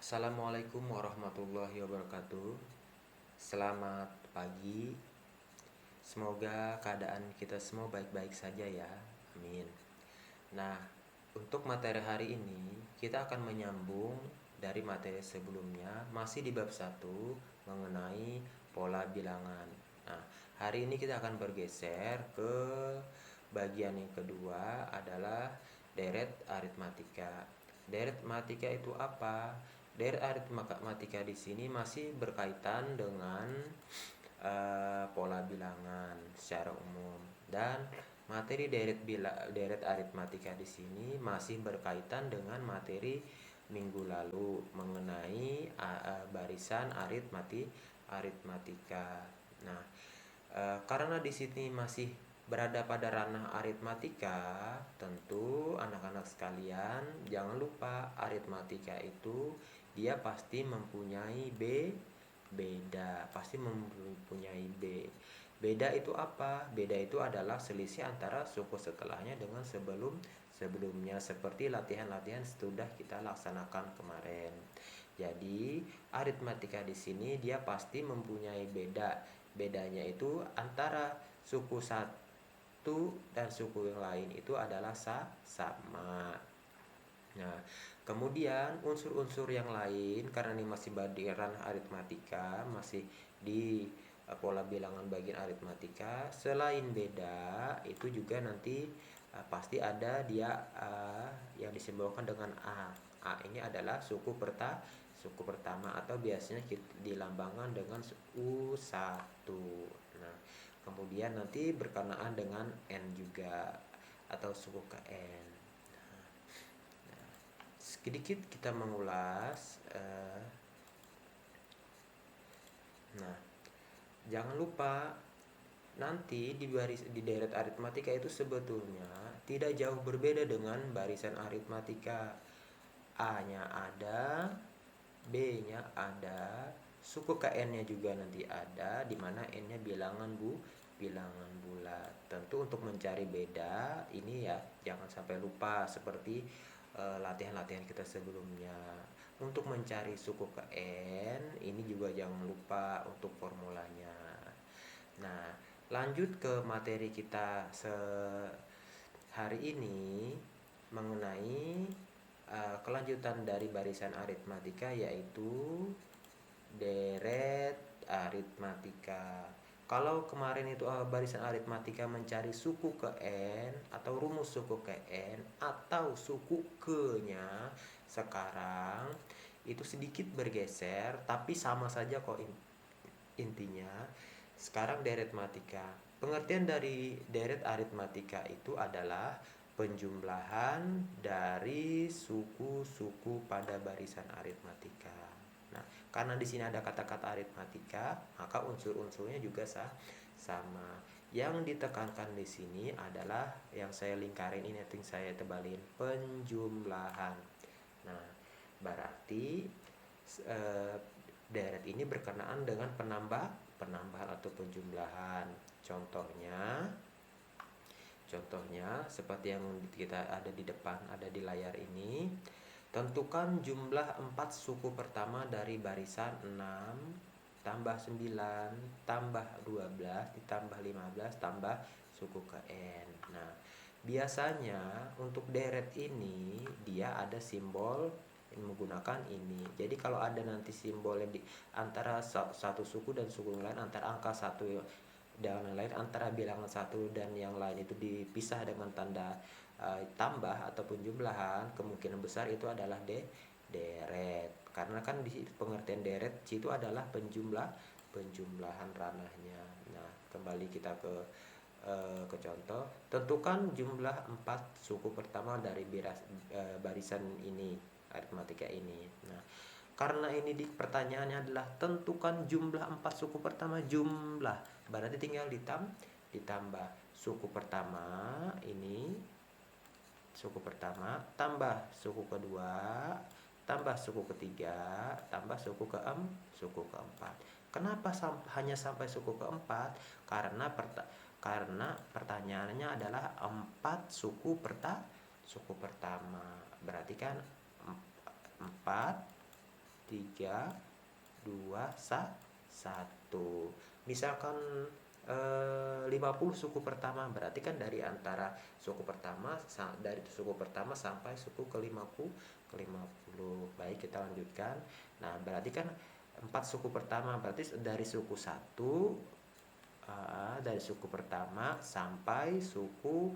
Assalamualaikum warahmatullahi wabarakatuh. Selamat pagi. Semoga keadaan kita semua baik-baik saja ya. Amin. Nah, untuk materi hari ini kita akan menyambung dari materi sebelumnya, masih di bab 1 mengenai pola bilangan. Nah, hari ini kita akan bergeser ke bagian yang kedua, adalah deret aritmatika. Deret matematika itu apa? Deret aritmatika di sini masih berkaitan dengan pola bilangan secara umum, dan materi deret aritmatika di sini masih berkaitan dengan materi minggu lalu mengenai barisan aritmatika. Nah, karena di sini masih berada pada ranah aritmatika, tentu anak-anak sekalian jangan lupa aritmatika itu dia pasti mempunyai beda, pasti mempunyai beda. Itu apa? Beda itu adalah selisih antara suku setelahnya dengan sebelumnya, seperti latihan-latihan sudah kita laksanakan kemarin. Jadi aritmatika di sini dia pasti mempunyai beda. Bedanya itu antara suku satu dan suku yang lain itu adalah sama. Nah, kemudian unsur-unsur yang lain, karena ini masih bagian ranah aritmatika, masih di pola bilangan bagian aritmatika, selain beda itu juga nanti pasti ada dia yang disimbolkan dengan A. A ini adalah suku pertama, atau biasanya dilambangkan dengan U1. Nah, kemudian nanti berkenaan dengan N juga, atau suku ke N. Sedikit kita mengulas. Nah, jangan lupa nanti di deret aritmatika itu sebetulnya tidak jauh berbeda dengan barisan aritmatika. A-nya ada, B-nya ada, suku KN-nya juga nanti ada, di mana N-nya bilangan bulat. Tentu untuk mencari beda ini ya jangan sampai lupa, seperti latihan-latihan kita sebelumnya. Untuk mencari suku ke N ini juga jangan lupa untuk formulanya. Nah, lanjut ke materi kita hari ini mengenai kelanjutan dari barisan aritmatika, yaitu deret aritmatika. Kalau kemarin itu barisan aritmatika mencari suku ke N atau rumus suku ke N atau suku ke-nya, sekarang itu sedikit bergeser tapi sama saja kok intinya. Sekarang deret aritmatika. Pengertian dari deret aritmatika itu adalah penjumlahan dari suku-suku pada barisan aritmatika. Nah, karena di sini ada kata-kata aritmatika, maka unsur-unsurnya juga sama. Yang ditekankan di sini adalah yang saya lingkarin ini, yang saya tebalin, penjumlahan. Nah, berarti deret ini berkenaan dengan penambahan atau penjumlahan. Contohnya seperti yang kita ada di depan, ada di layar ini. Tentukan jumlah 4 suku pertama dari barisan 6 tambah 9 tambah 12 ditambah 15 tambah suku ke N. Nah, biasanya untuk deret ini dia ada simbol yang menggunakan ini. Jadi kalau ada nanti simbolnya di antara satu suku dan suku yang lain, antara angka satu dan yang lain, antara bilangan satu dan yang lain itu dipisah dengan tanda tambah ataupun jumlahan, kemungkinan besar itu adalah deret. Karena kan di pengertian deret itu adalah penjumlahan ranahnya. Nah, kembali kita ke contoh. Tentukan jumlah 4 suku pertama dari barisan ini, aritmatika ini. Nah, karena ini di pertanyaannya adalah tentukan jumlah 4 suku pertama, jumlah berarti tinggal ditambah suku pertama ini, suku pertama tambah suku kedua tambah suku ketiga tambah suku keempat. Kenapa hanya sampai suku keempat? Karena pertanyaannya adalah 4 suku pertama. Berarti kan 4 3, 2, 1. Misalkan 50 suku pertama, berarti kan dari antara suku pertama sampai suku ke-50. Baik, kita lanjutkan. Nah, berarti kan 4 suku pertama, berarti dari suku 1, dari suku pertama sampai suku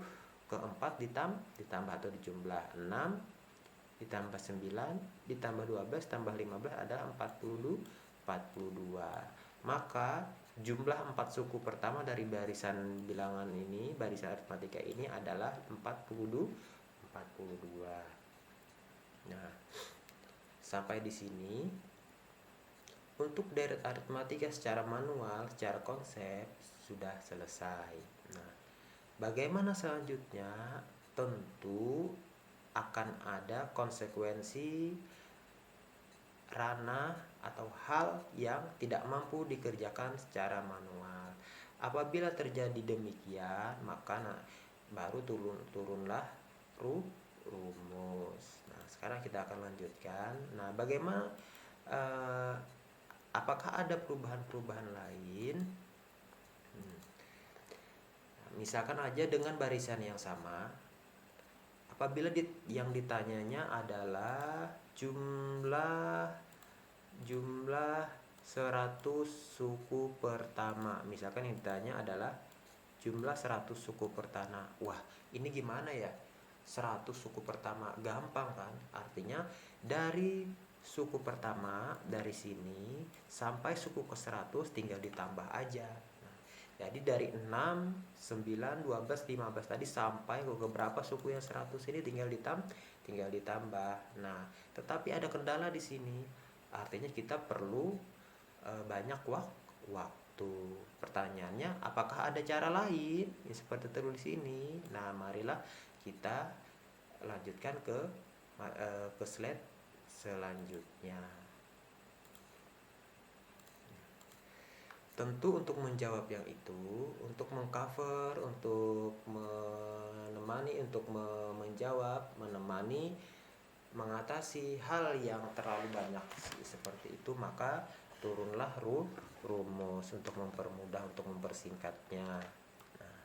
keempat ditambah atau dijumlah 6 ditambah 9 ditambah 12 tambah 15 ada 42. Maka jumlah 4 suku pertama dari barisan bilangan ini, barisan aritmatika ini adalah 42. Nah, sampai di sini untuk deret aritmatika secara manual, secara konsep sudah selesai. Nah, bagaimana selanjutnya? Tentu akan ada konsekuensi ranah atau hal yang tidak mampu dikerjakan secara manual. Apabila terjadi demikian, maka baru turunlah rumus. Nah, sekarang kita akan lanjutkan. Nah, bagaimana apakah ada perubahan-perubahan lain? Misalkan aja dengan barisan yang sama, apabila yang ditanyanya adalah jumlah 100 suku pertama. Misalkan yang ditanya adalah jumlah 100 suku pertama. Wah, ini gimana ya? 100 suku pertama, gampang kan? Artinya dari suku pertama dari sini sampai suku ke 100 tinggal ditambah aja. Jadi dari 6, 9, 12, 15 tadi sampai ke berapa suku yang 100 ini tinggal ditambah. Nah, tetapi ada kendala di sini. Artinya kita perlu banyak waktu. Pertanyaannya, apakah ada cara lain? Ya, seperti tertulis sini. Nah, marilah kita lanjutkan ke slide selanjutnya. Tentu untuk menjawab yang itu, untuk mengcover, untuk menemani, untuk menjawab, mengatasi hal yang terlalu banyak seperti itu, maka turunlah rumus untuk mempermudah, untuk mempersingkatnya. Nah,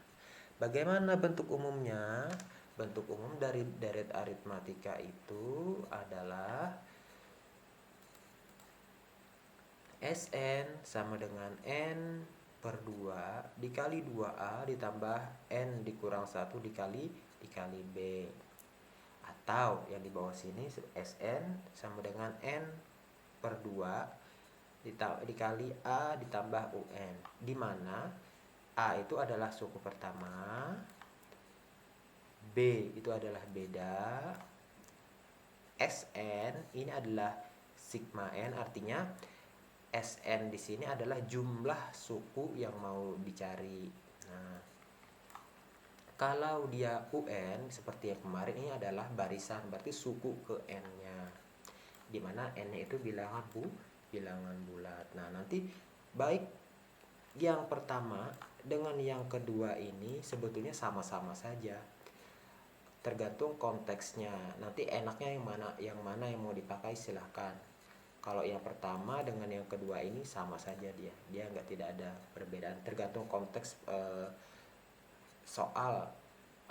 bagaimana bentuk umumnya? Bentuk umum dari deret aritmatika itu adalah Sn sama dengan N per 2 dikali 2A ditambah N dikurang 1 dikali B. Atau yang di bawah sini Sn sama dengan N per 2 dikali A ditambah UN, di mana A itu adalah suku pertama, B itu adalah beda, Sn ini adalah sigma N, artinya Sn di sini adalah jumlah suku yang mau dicari. Nah, kalau dia UN seperti yang kemarin, ini adalah barisan, berarti suku ke N-nya, dimana N-nya itu bilangan bulat. Nah, nanti baik yang pertama dengan yang kedua ini sebetulnya sama-sama saja, tergantung konteksnya. Nanti enaknya yang mana yang mau dipakai silahkan. Kalau yang pertama dengan yang kedua ini sama saja, dia tidak ada perbedaan, tergantung konteks soal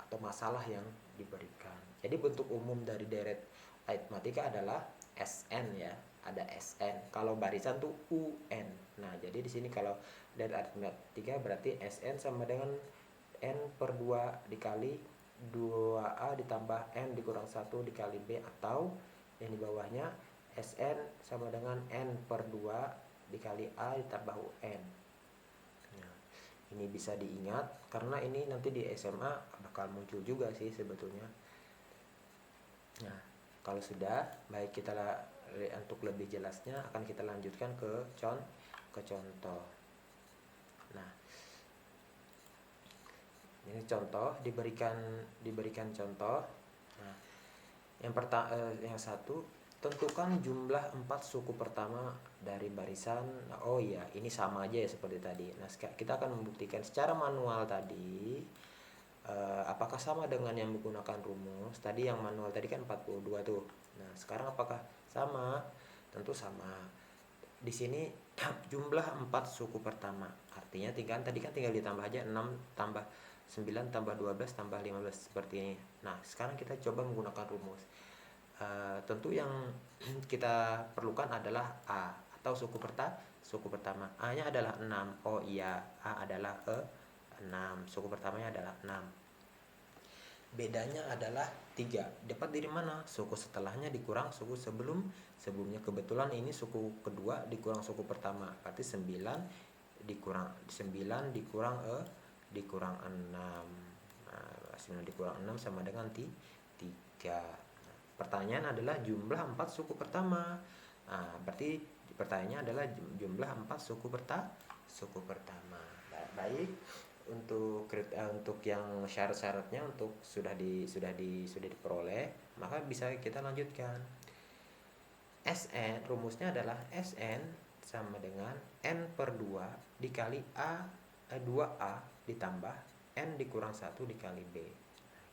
atau masalah yang diberikan. Jadi bentuk umum dari deret aritmatika adalah Sn ya, ada Sn. Kalau barisan tuh UN. Nah, jadi di sini kalau deret aritmatika berarti Sn sama dengan N per 2 dikali 2A ditambah N dikurang 1 dikali B, atau yang di bawahnya Sn sama dengan N per 2 dikali A ditambah UN. Nah, ini bisa diingat karena ini nanti di SMA bakal muncul juga sih sebetulnya. Nah, kalau sudah, baik kita untuk lebih jelasnya akan kita lanjutkan ke contoh. Nah, ini contoh, diberikan contoh. Nah, yang satu, tentukan jumlah 4 suku pertama dari barisan. Oh iya, ini sama aja ya seperti tadi. Nah, kita akan membuktikan secara manual tadi apakah sama dengan yang menggunakan rumus. Tadi yang manual tadi kan 42 tuh. Nah, sekarang apakah sama? tentu sama. Di sini jumlah 4 suku pertama, artinya tadi kan tinggal ditambah aja 6 tambah 9 tambah 12 tambah 15 seperti ini. Nah, sekarang kita coba menggunakan rumus. Tentu yang kita perlukan adalah A atau suku pertama. A-nya adalah 6. Oh iya, A adalah 6. Suku pertamanya adalah 6. Bedanya adalah 3. Dapat dari mana? Suku setelahnya dikurang suku sebelumnya. Kebetulan ini suku kedua dikurang suku pertama. Berarti 9 dikurang 6. Nah, 9 dikurang 6 sama dengan 3. Pertanyaan adalah jumlah 4 suku pertama. Nah, berarti pertanyaannya adalah jumlah 4 suku pertama. Baik, untuk yang syarat-syaratnya sudah diperoleh, maka bisa kita lanjutkan. Sn rumusnya adalah Sn sama dengan n per 2 dikali 2a ditambah n dikurang 1 dikali b.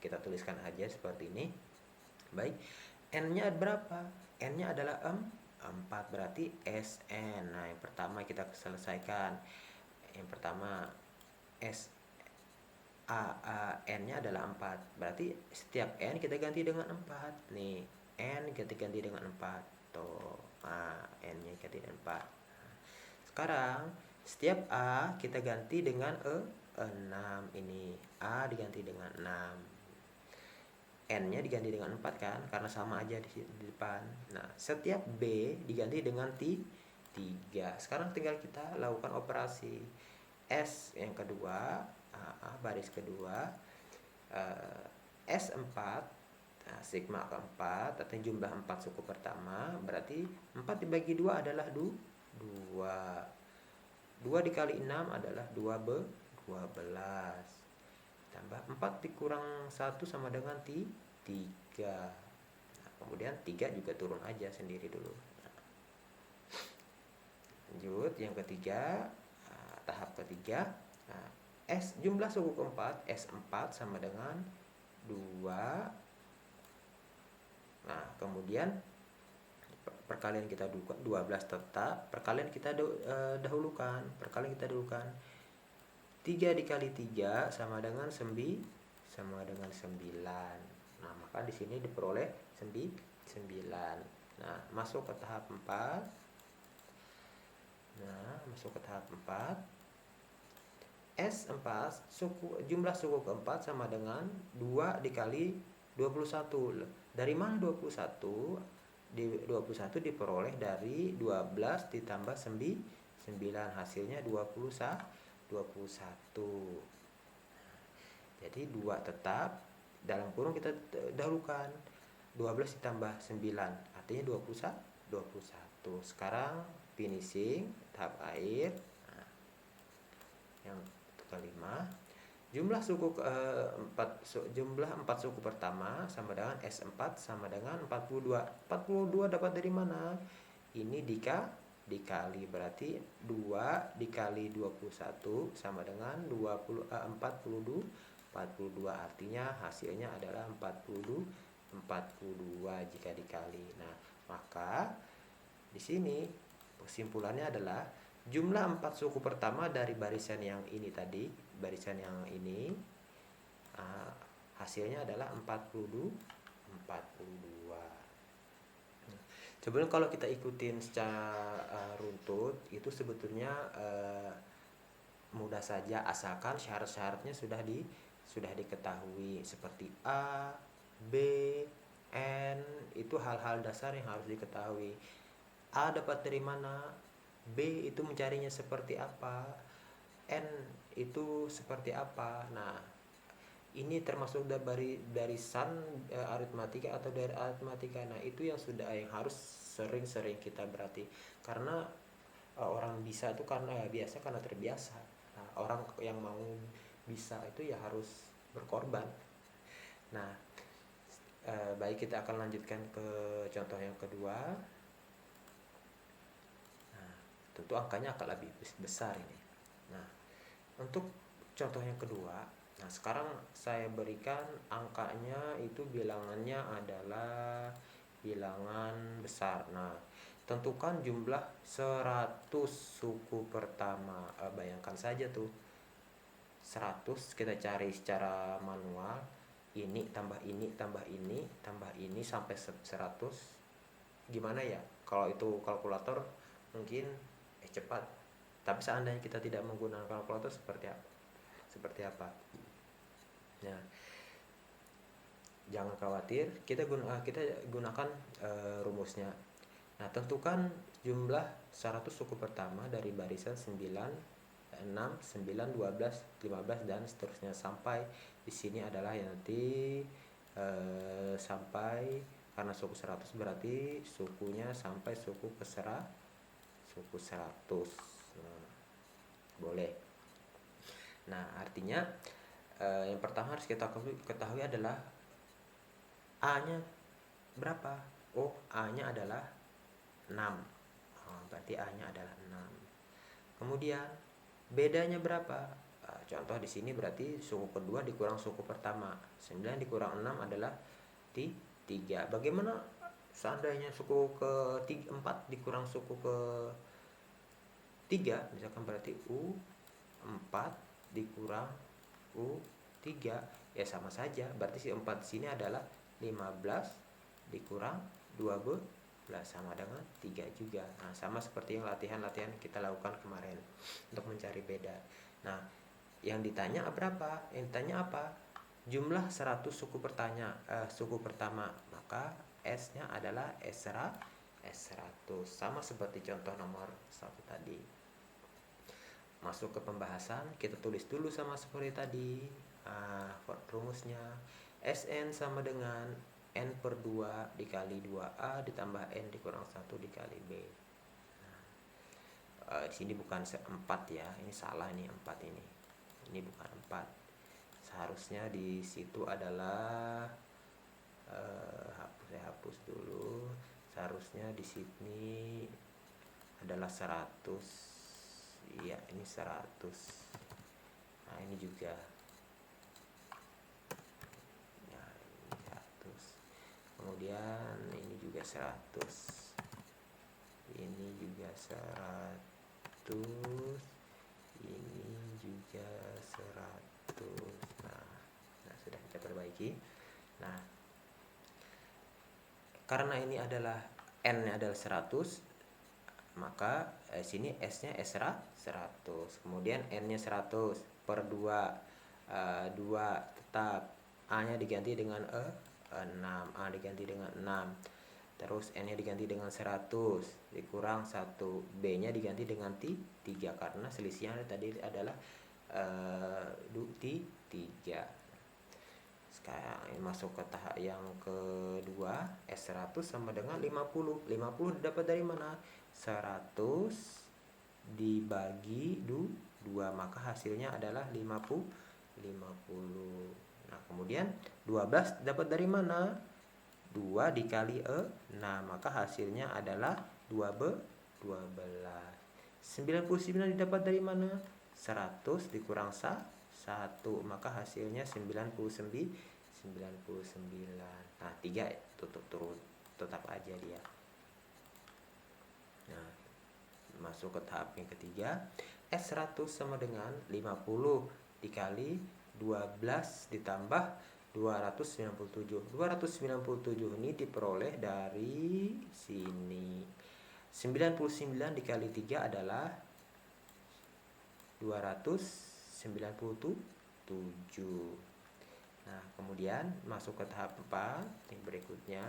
Kita tuliskan aja seperti ini. Baik, n-nya berapa? N-nya adalah 4, berarti Sn. Nah, yang pertama kita selesaikan. Yang pertama n-nya adalah 4. Berarti setiap n kita ganti dengan 4. Nih, n kita ganti dengan 4. Tuh, n-nya ganti dengan 4. Sekarang setiap a kita ganti dengan 6. Ini a diganti dengan 6. N-nya diganti dengan 4 kan, karena sama aja di depan. Nah, setiap B diganti dengan 3. Sekarang tinggal kita lakukan operasi. S yang kedua, baris kedua, S4, sigma keempat, atau jumlah 4 suku pertama, berarti 4 dibagi 2 adalah 2. 2 dikali 6 adalah 12. Tambah 4 dikurang 1 sama dengan 3. Nah, kemudian 3 juga turun aja sendiri dulu. Lanjut yang ketiga, tahap ketiga. Jumlah suku keempat S4 sama dengan 2. Nah, kemudian perkalian kita 12 tetap, perkalian kita dahulukan. 3 dikali 3 sama dengan 9. Nah, maka di sini diperoleh 9. Nah, masuk ke tahap 4. S4 jumlah suku keempat sama dengan 2 dikali 21. Dari mana 21? 21 diperoleh dari 12 ditambah 9, hasilnya 21. Jadi 2 tetap, dalam kurung kita dahulukan 12 ditambah 9, artinya 21. Sekarang finishing tahap akhir. Nah, yang kelima, jumlah 4 suku pertama sama dengan S4 sama dengan 42. 42 dapat dari mana? Ini dikali, berarti 2 dikali 21 sama dengan 42. Artinya hasilnya adalah 42 jika dikali. Nah, maka di sini kesimpulannya adalah jumlah 4 suku pertama dari barisan yang ini tadi, hasilnya adalah 42. Sebenarnya kalau kita ikutin secara runtut itu sebetulnya mudah saja, asalkan syarat-syaratnya sudah diketahui, seperti A, B, N, itu hal-hal dasar yang harus diketahui. A dapat dari mana? B itu mencarinya seperti apa? N itu seperti apa? Nah, ini termasuk dari barisan aritmatika atau dari aritmatika. Nah, itu yang harus sering-sering kita berarti, karena orang bisa itu karena terbiasa. Nah, orang yang mau bisa itu ya harus berkorban. Nah, baik, kita akan lanjutkan ke contoh yang kedua. Nah, tentu angkanya akan lebih besar ini. Nah, untuk contoh yang kedua, nah sekarang saya berikan angkanya itu bilangannya adalah bilangan besar. Nah, tentukan jumlah 100 suku pertama. Bayangkan saja tuh, 100 kita cari secara manual, ini tambah ini tambah ini tambah ini sampai 100. Gimana ya, kalau itu kalkulator mungkin cepat, tapi seandainya kita tidak menggunakan kalkulator seperti apa. Nah, jangan khawatir, kita gunakan rumusnya. Nah, tentukan jumlah 100 suku pertama dari barisan 9, 6, 9, 12, 15 dan seterusnya sampai di sini adalah yang nanti sampai, karena suku 100 berarti sukunya sampai suku 100. Nah, boleh. Nah, artinya yang pertama harus kita ketahui adalah A-nya berapa. Oh, A-nya adalah 6. Berarti A-nya adalah 6. Kemudian bedanya berapa? Contoh di sini berarti suku kedua dikurang suku pertama. 9 dikurang 6 adalah 3. Bagaimana seandainya suku ke-4 dikurang suku ke-3? Misalkan berarti U4 dikurang U3. Ya sama saja. Berarti si 4 di sini adalah 15 dikurang 12 sama dengan 3 juga. Nah, sama seperti yang latihan-latihan kita lakukan kemarin untuk mencari beda. Nah, yang ditanya berapa? Yang ditanya apa? Jumlah 100 suku pertama. Maka S-nya adalah S100. Sama seperti contoh nomor 1 tadi. Masuk ke pembahasan, kita tulis dulu sama seperti tadi. Rumusnya Sn sama dengan N per 2 dikali 2A ditambah N dikurang 1 dikali B. Di sini bukan 4 ya, ini salah, ini 4 ini. Ini bukan 4. Seharusnya di situ adalah saya hapus dulu. Seharusnya di sini adalah 100. Iya, ini 100. Nah, ini juga. Nah, ini 100. Kemudian ini juga 100. Ini juga 100. Ini juga 100. Nah, sudah kita perbaiki. Nah, karena ini adalah N-nya adalah 100, maka sini S-nya S100. Kemudian N-nya 100 per 2. 2 tetap. A-nya diganti dengan 6. A diganti dengan 6. Terus N-nya diganti dengan 100 dikurang 1. B-nya diganti dengan 3 karena selisihnya tadi adalah 3. Sekarang masuk ke tahap yang kedua. S100 sama dengan 50. 50 didapat dari mana? 100 dibagi 2, maka hasilnya adalah 50. Nah, kemudian 12 dapat dari mana? 2 dikali 6, maka hasilnya adalah 12. 99 didapat dari mana? 100 dikurang 1, maka hasilnya 99. Nah, 3 tutup turun, tetap aja dia. Nah, masuk ke tahap yang ketiga. S100 sama dengan 50 dikali 12 ditambah 297. 297 ini diperoleh dari sini. 99 dikali 3 adalah 297. Nah, kemudian masuk ke tahap 4 yang berikutnya.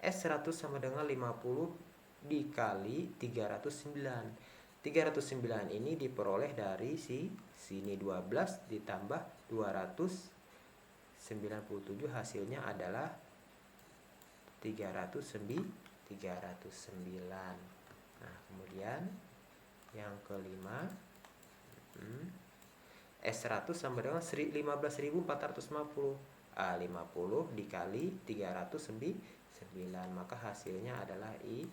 S100 sama dengan 50 dikali 309. 309 ini diperoleh dari sini 12 ditambah 297, hasilnya adalah 309. Nah, kemudian yang kelima, S100 sama dengan 15.450. 50 dikali 309, maka hasilnya adalah ini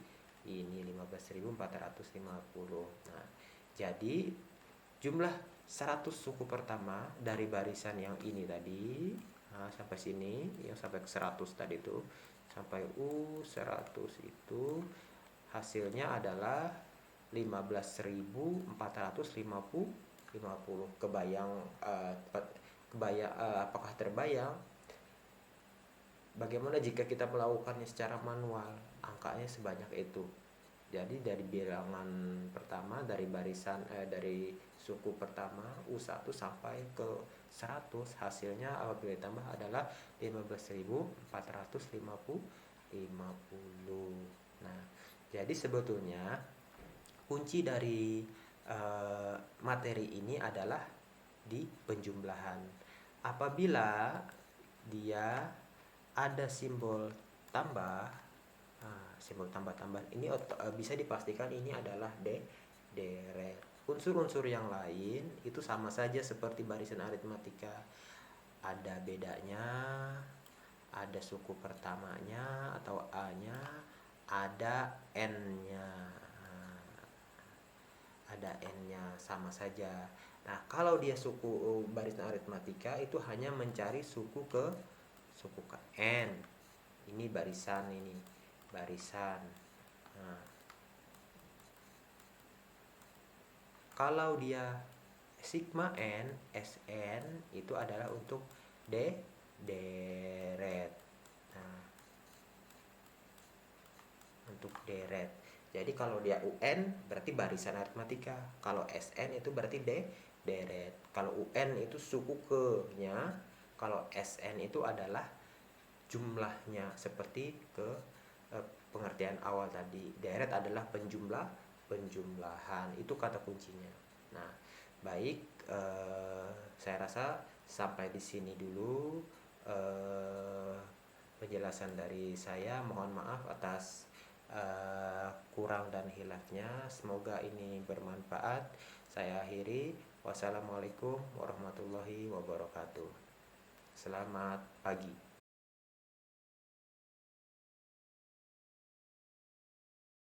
15.450. Nah, jadi jumlah 100 suku pertama dari barisan yang ini tadi, sampai sini, yang sampai ke 100 tadi itu, sampai U100 itu hasilnya adalah 15.450. Kebayang apakah terbayang bagaimana jika kita melakukannya secara manual? Angkanya sebanyak itu. Jadi dari bilangan pertama, dari dari suku pertama U1 sampai ke 100, hasilnya apabila ditambah adalah 15.450. Nah, jadi sebetulnya kunci dari materi ini adalah di penjumlahan. Apabila dia ada simbol tambah, simbol tambah-tambah ini bisa dipastikan ini adalah deret. Unsur-unsur yang lain itu sama saja seperti barisan aritmatika. Ada bedanya, ada suku pertamanya atau A-nya, ada N-nya. Ada N-nya, sama saja. Nah, kalau dia suku barisan aritmatika itu hanya mencari suku ke N. Ini barisan, ini barisan. Nah, kalau dia sigma N, Sn itu adalah untuk deret. Nah, untuk deret. Jadi kalau dia UN berarti barisan aritmatika. Kalau Sn itu berarti deret. Kalau UN itu suku ke-nya. Kalau Sn itu adalah jumlahnya, seperti pengertian awal tadi. Deret adalah penjumlahan. Itu kata kuncinya. Nah, baik, saya rasa sampai di sini dulu penjelasan dari saya. Mohon maaf atas kurang dan hilafnya. Semoga ini bermanfaat. Saya akhiri. Wassalamualaikum warahmatullahi wabarakatuh. Selamat pagi.